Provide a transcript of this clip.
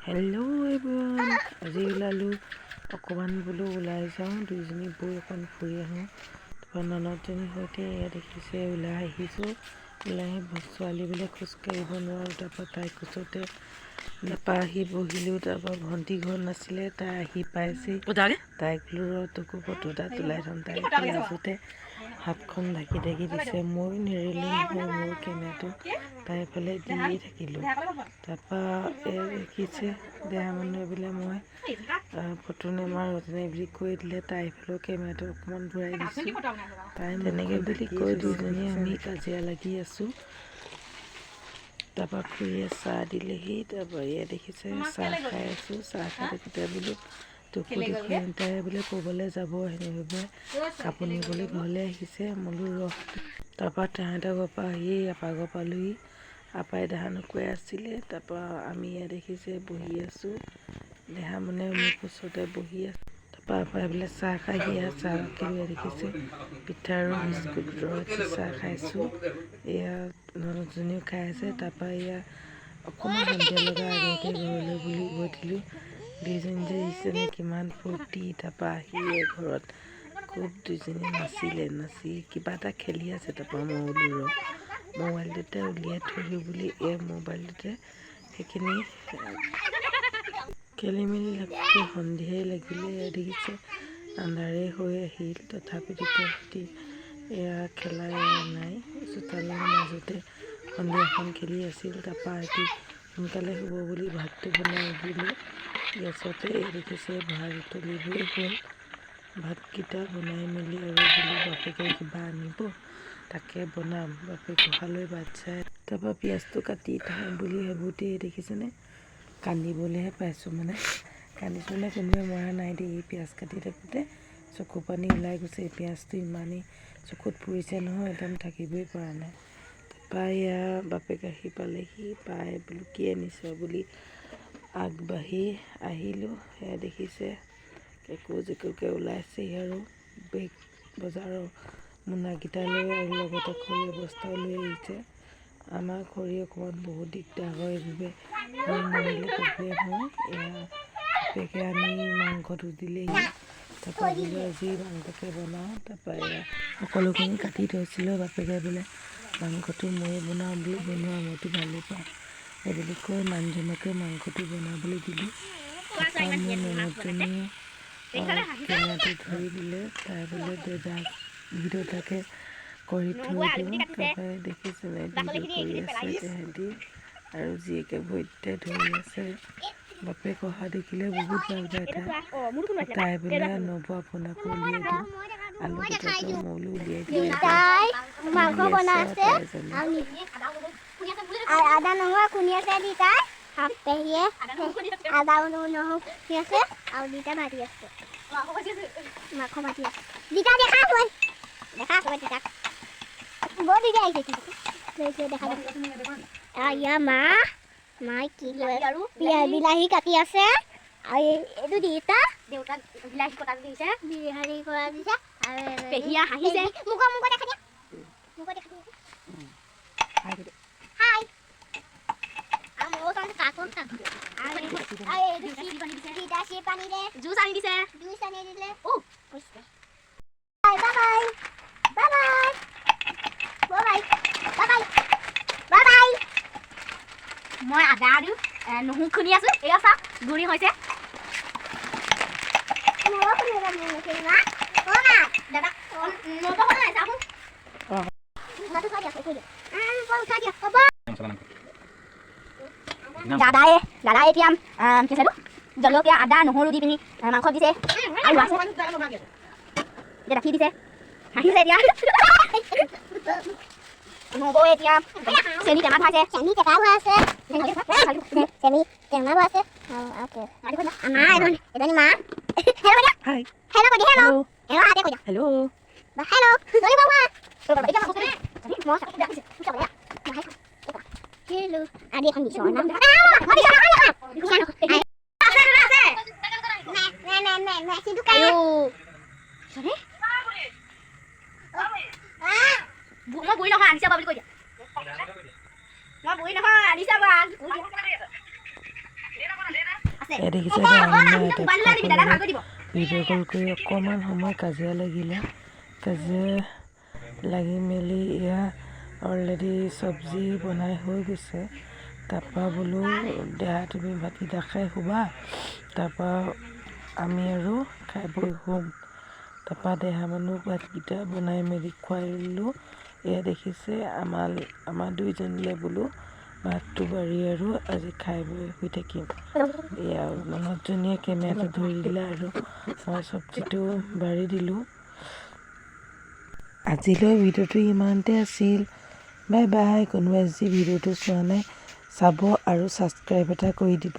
Hello' everyone, আজি ওলালোঁ অকণমান বোলো ওলাই যাওঁ, দুইজনী বৈ অকণ ফুৰি আহোঁ। তাৰপৰা ননদজনীৰ সৈতে এয়া দেখিছে ওলাই আহিছোঁ। ওলাই আহি ছোৱালী বোলে খোজকাঢ়িব নোৱাৰোঁ, তাৰপৰা তাইৰ কোচতে তাৰপৰা আহি বহিলোঁ। তাৰপৰা ভণ্টি ঘৰত নাছিলে, তাই আহি পাইছেই। তাইক বোলো তোকো ফটো এটা তোলাই থ'ম। তাই লাজতে হাতখন ঢাকি দিছে। ময়ো নেৰিলোঁ নহয় মোৰ কেমেৰাটো, তাই এইফালে দিয়ে থাকিলোঁ। তাৰপৰা দেখিছে বেয়া মানুহে বোলে মই ফটো নেমাৰোঁ তেনে বুলি কৈ দিলে। তাই এইফালেও কেমেৰাটো অকণমান ঘূৰাই দিছোঁ। তাই তেনেকৈ বুলি কৈ দুইজনীয়ে আমি কাজিয়া লাগি আছোঁ। তাৰপৰা খুৰীয়ে চাহ দিলেহি। তাৰপৰা এয়া দেখিছে চাহ খাই আছোঁ। চাহ খাই থাকোঁতে বোলো তোকো দেখুৱাই তাই বোলে ক'বলৈ যাব সেনেকৈ কাপোৰ নিবলৈ ঘৰলৈ আহিছে। বোলো ৰহ। তাৰপৰা তাহাঁতৰ ঘৰৰ পৰা আহি আপাৰ ঘৰ পালোহি। আপাই দেহানো কৈ আছিলে। তাৰপৰা আমি এয়া দেখিছে বহি আছোঁ। দেহা মানে মোৰ ওচৰতে বহি আছোঁ। তাৰপৰা আপাই বোলে চাহ খাই সেয়া চাহ লৈ দেখিছে পিঠা আৰু বিস্কুট ৰৈ চাহ খাইছোঁ। এয়া ননদজনীও খাই আছে। তাৰপৰা এয়া অকণমান সন্ধিয়া লগা আগতে ঘৰলৈ বুলি গৈ দিলোঁ। দুইজনী যে ইজনী কিমান ফূৰ্তি। তাৰপৰা আহিয়ে ঘৰত খুব দুইজনী নাচি কিবা এটা খেলি আছে। তাৰপৰা মই বোলো ৰ মোবাইলটোতে উলিয়াই থৈ দিওঁ বুলি এই মোবাইলটোতে সেইখিনি খেলি মেলি লাগি সন্ধিয়াই লাগিলে। দেখিছে আন্ধাৰে হৈ আহিল, তথাপিতো সিহঁতি এয়া খেলাই নাই। চোতালৰ মাজতে সন্ধিয়াখন খেলি আছিল। তাৰপৰা সিহঁতি সোনকালে হ'ব বুলি ভাতটো বনাই দিলোঁ গেছতে। দেখিছে ভাত উতলিবই হ'ল। ভাতকেইটা বনাই মেলি আৰু বোলো বাপেকে কিবা আনিব তাকে বনাম। বাপেক গোহালৈ বাট চাই। তাৰপৰা পিঁয়াজটো কাটি থওঁ বুলি ভাবোঁতেই দেখিছেনে কান্দিবলৈহে পাইছোঁ। মানে কান্দিছোঁ মানে কোনোবাই মৰা নাই দেই। পিঁয়াজ কাটি থাকোঁতে চকু পানী ওলাই গৈছে। পিঁয়াজটো ইমানেই চকুত পৰিছে নহয়, একদম থাকিবই পৰা নাই। তাৰপৰা এয়া বাপেক আহি পালেহি। পাই বোলো কি আনিছ বুলি আগবাঢ়ি আহিলোঁ। সেয়া দেখিছে কেকু জেকুকে ওলাইছেহি আৰু বেগ বজাৰৰ মোনাকেইটা লৈ আৰু লগতে খৰিৰ বস্তাও লৈ আহিছে। আমাৰ খৰি অকণমান বহুত দিগদাৰ হয়, এইভাৱে খৰি নানিলে প্ৰব্লেম হয়। এয়া বাপেকে আনি মাংসটো দিলেহি। তাৰপৰা বোলো আজি মাংসকে বনাওঁ। তাৰপৰা এয়া সকলোখিনি কাটি থৈছিলোঁ। বাপেকে বোলে মাংসটো ময়ে বনাওঁ বুলি বনোৱা মইতো ভালেই পাওঁ এই বুলি কৈ মানুহজনকে মাংসটো বনাবলৈ দিলোঁ। তাৰপৰা মোৰ ননদজনীয়ে কেমেৰাটো ধৰি দিলে। তাই বোলে ভিডিঅ' এটাকে কৰি থৈ দিওঁ। তাৰপৰা দেখিছেনে ভিডিঅ' কৰি আছে তেহেঁতি আৰু জীয়েকে ভৰিতে ধৰি আছে। বাপেক অহা দেখিলে বহুত ভাল পায় তাই বোলে নব আপোনাকো উলিয়াই দিওঁ আলু কেইটাকে মই বোলো উলিয়াই দিওঁ। মাংস বনাইছে আদা নহৰু খুন্দি আছে দুটাই হাফ পেহীয়ে আদা নহৰু খুন্দি আছে আৰু দুটা ভাজি আছে মাংস ভাজি আছে দুটা দেখা আছো দুটা বৰ দিগদাৰ আহিছে দেখা ইয়া মাই কি আৰু বিলাহী কাটি আছে আৰু এইটো দুটা দেউতা বিলাহী কটা দিছে বিলাহী কটা দিছে আৰু পেহীয়া হাঁহিছে মুখ দেখা দিয়া মুখ দেখা দিয়া হাই আমি ও তো কাকন কাকু আর দিদা সে পানি দে জুস আনি দিছে ও কইছে bye bye bye bye bye bye bye bye মই আদা দিও নহু খুনি আছো এয়া সা গুৰি হৈছে মই খুনি না ও না দাদা নব হল নাই সাবু না তো খাই আছে কই দে বল খাই দিয়া বাবা দাদাই এতিয়া কি চালো জলকীয়া আদা নহৰু দি পিনি মাংস দিছে আৰু আছে যে ৰাখি দিছে হাঁহিছে এতিয়া নবৌ এতিয়া চেনি টেমা খাইছে চেনি টেকা হৈ আছে চেনি টেমা হৈ আছে আমাৰ এজনী মা হাই হেল্ল' কৈ দিয়া হেল্ল' হেল্ল' আদে কৈ দিয়া হেল্ল' হেল্ল' জলদি বাবা এতিয়া মই হেল্ল' আদি এখন দিছো নাম মই বহি নহয় আনিছা বুলি কৈ দিয়া মই বহি নহয় আনিছা এয়া দেখিছে ভিডিঅ' কল কৰি অকণমান সময় কাজিয়া লাগিলে। কাজিয়া লাগি মেলি এয়া অলৰেডি চব্জি বনাই হৈ গৈছে। তাৰপৰা বোলো দেহা তুমি ভাতকেইটা খাই শুবা, তাৰপৰা আমি আৰু খাই বৈ শুম। তাৰপৰা দেহা মানুহ ভাতকেইটা বনাই মেলি খুৱাই দিলোঁ। এয়া দেখিছে আমাৰ দুইজনীলে বোলো ভাতটো বাঢ়ি আৰু আজি খাই বৈ শুই থাকিম। এয়া ননদজনীয়ে কেমেৰাটো ধৰি দিলে আৰু মই চব্জিটো বাঢ়ি দিলোঁ। আজিলৈ ভিডিঅ'টো ইমানতে আছিল। Bye bye. কোনোবাই যদি ভিডিঅ'টো চোৱা নাই চাব আৰু ছাবস্ক্ৰাইব এটা কৰি দিব।